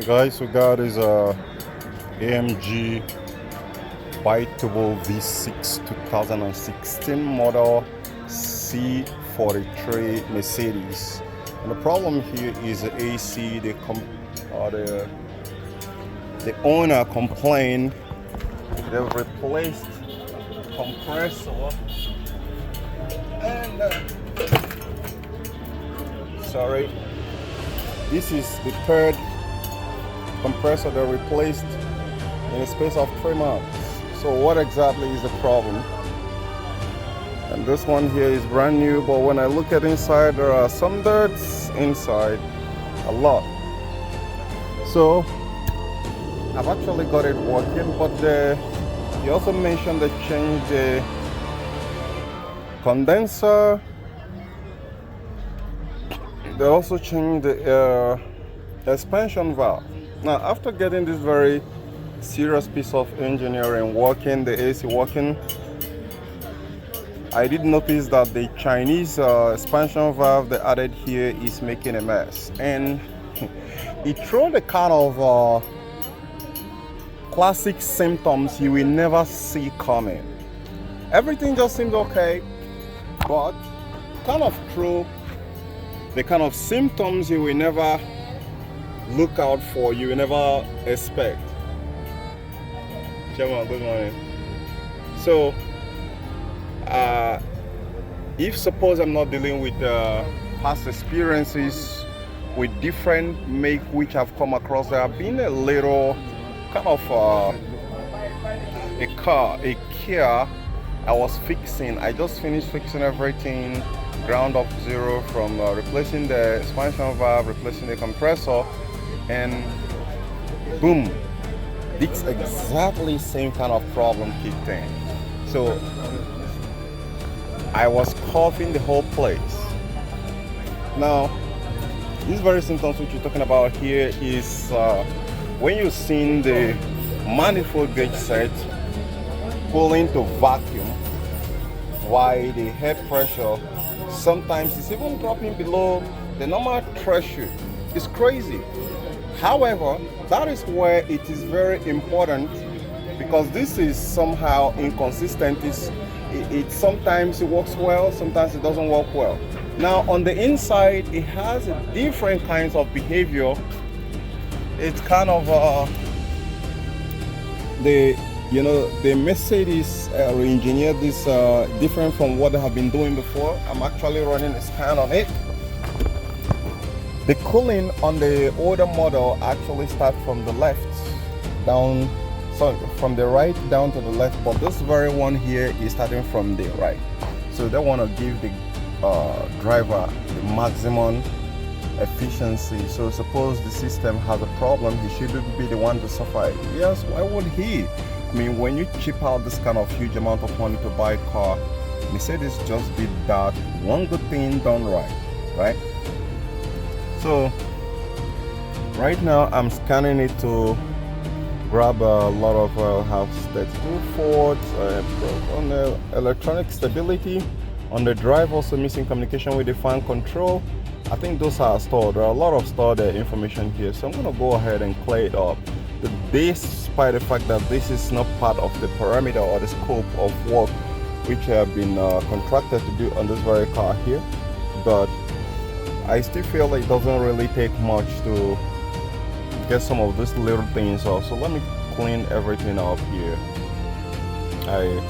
Guys, we got is a AMG bi-turbo V6 2016 model C43 Mercedes. And the problem here is the AC. The owner complained they've replaced compressor and sorry, this is the third compressor they replaced in a space of 3 months. So what exactly is the problem? And this one here is brand new, but when I look at inside, there are some dirts inside, a lot. So I've actually got it working, but he also mentioned they changed the condenser. They also changed the expansion valve. Now, after getting this very serious piece of engineering working, the AC working, I did notice that the Chinese expansion valve they added here is making a mess, and it throws the kind of classic symptoms you will never see coming. Everything just seems okay, but kind of through the kind of symptoms you will never look out for, you will never expect. Chairman, good morning. So if suppose I'm not dealing with past experiences with different make which have come across, there have been a little kind of a Kia I was fixing. I just finished fixing everything ground up zero, from replacing the expansion valve, replacing the compressor, and boom, this exactly same kind of problem kicked in. So I was coughing the whole place. Now, these very symptoms which you're talking about here is when you're seeing the manifold gauge set pulling to vacuum, while the head pressure sometimes is even dropping below the normal threshold. It's crazy. However, that is where it is very important, because this is somehow inconsistent. It sometimes it works well, sometimes it doesn't work well. Now on the inside, it has different kinds of behavior. It's kind of the Mercedes re-engineered this different from what they have been doing before. I'm actually running a scan on it. The cooling on the older model actually starts from the left down, so from the right down to the left, but this very one here is starting from the right. So they want to give the driver the maximum efficiency. So suppose the system has a problem, he shouldn't be the one to suffer it. Yes, why would he? I mean, when you chip out this kind of huge amount of money to buy a car, Mercedes just did that one good thing done right? So right now I'm scanning it to grab a lot of have 32 faults on the electronic stability, on the drive also missing communication with the fan control. I think those are stored. There are a lot of stored information here, so I'm going to go ahead and clear it up. Despite the fact that this is not part of the parameter or the scope of work which have been contracted to do on this very car here, but I still feel it doesn't really take much to get some of these little things off. So let me clean everything up here. I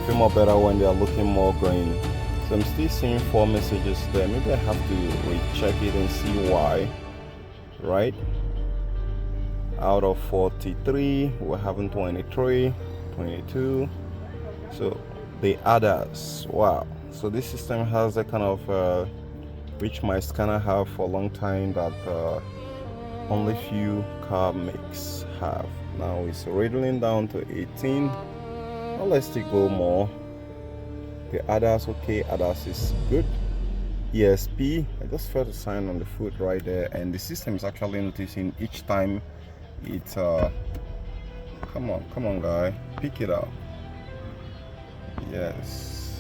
feel more better when they are looking more green. So I'm still seeing 4 messages there. Maybe I have to recheck it and see why. Right? Out of 43, we're having 23, 22. So the others, wow. So this system has a kind of which my scanner have for a long time that only few car makes have. Now it's rattling down to 18. Now let's still go more. The others, okay, others is good. ESP, I just felt a sign on the foot right there, and the system is actually noticing each time it's come on guy, pick it up. Yes,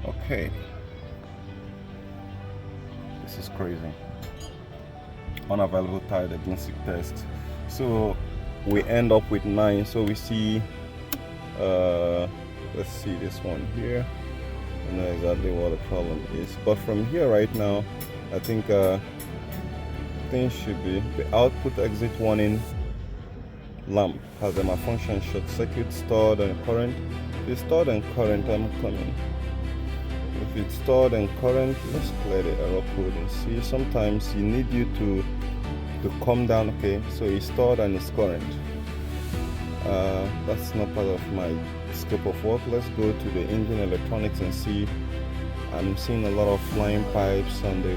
okay. This is crazy. unavailable tire diagnostic test. So we end up with 9. So we see let's see this one here. I know exactly what the problem is, but from here right now I think things should be the output exit warning lamp has a malfunction, short circuit, stored and current. If it's stored and current, I'm coming. If it's stored and current, let's clear the error code and see. Sometimes you need you to come down. Okay, so it's stored and it's current. That's not part of my scope of work. Let's go to the engine electronics and see. I'm seeing a lot of flying pipes on the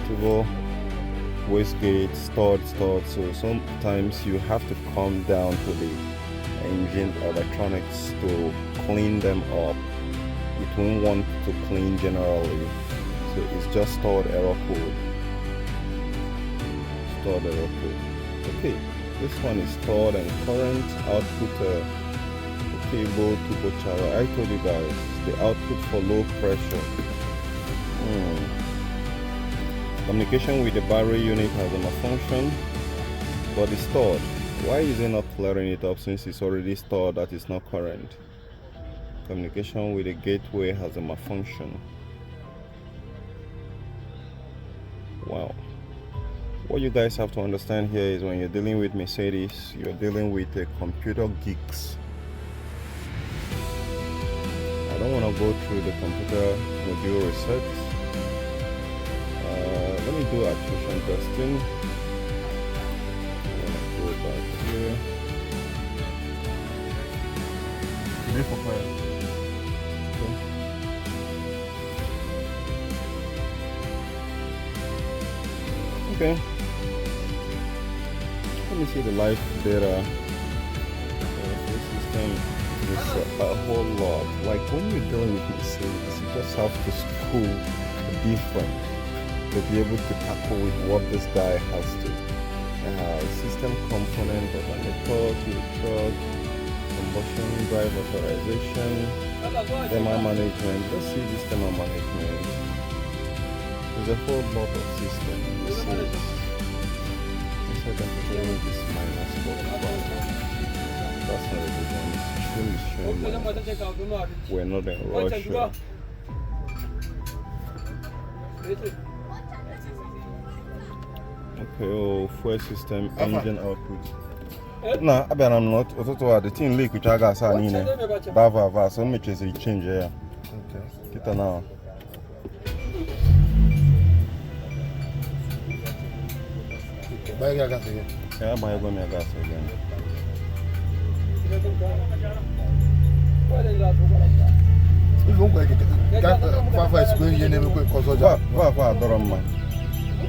turbo wastegate, stored. So sometimes you have to come down to the engine electronics to clean them up. It won't want to clean generally, so it's just stored error code. Okay, this one is stored and current. Output cable turbo channel. I told you guys the output for low pressure. Communication with the battery unit has a malfunction, but it's stored. Why is it not clearing it up since it's already stored that is not current? Communication with the gateway has a malfunction. Wow. What you guys have to understand here is when you're dealing with Mercedes, you're dealing with computer geeks. I don't want to go through the computer module reset. Let me do attrition testing. I'm gonna go back here. Okay. Let me see the live data. This system is a whole lot. Like when you're dealing with Mercedes, you just have to school different to be able to tackle with what this guy has to. System component of an truck, combustion drive authorization, thermal management. Let's see this thermal management. There's a whole lot of systems. You see this. Inside temperature is minus 45. That's not a good one. It's showing we're not in Russia. Okay, fuel system, engine output. Nah, I bet I'm not. The thing leak which I got Bava, so much is a change here. Okay. Get it now. Buy your gas again. Yeah, buy your gas again.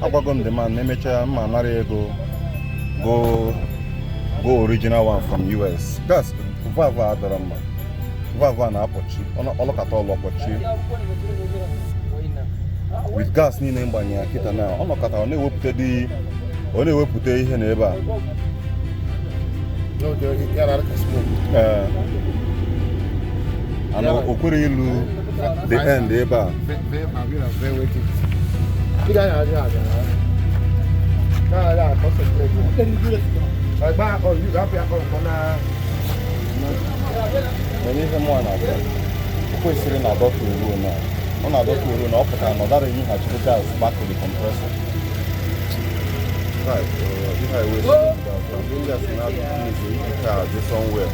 The man, go original one from US. Gas, Vava Adorama. Vava and Apochi. On look at all Apochi. With gas, ni name by Kita now. On look at only we put the only we put the neighbor. No, there are smoke. And Okurilu, the end, neighbor. Very waiting. Like back or you up here on one out there. We're sitting at Dr. Room now. On our Dr. Room, up time, or that you have to put gas back to the compressor. Right, if I wish to do that, I think that's not easy. You can just somewhere.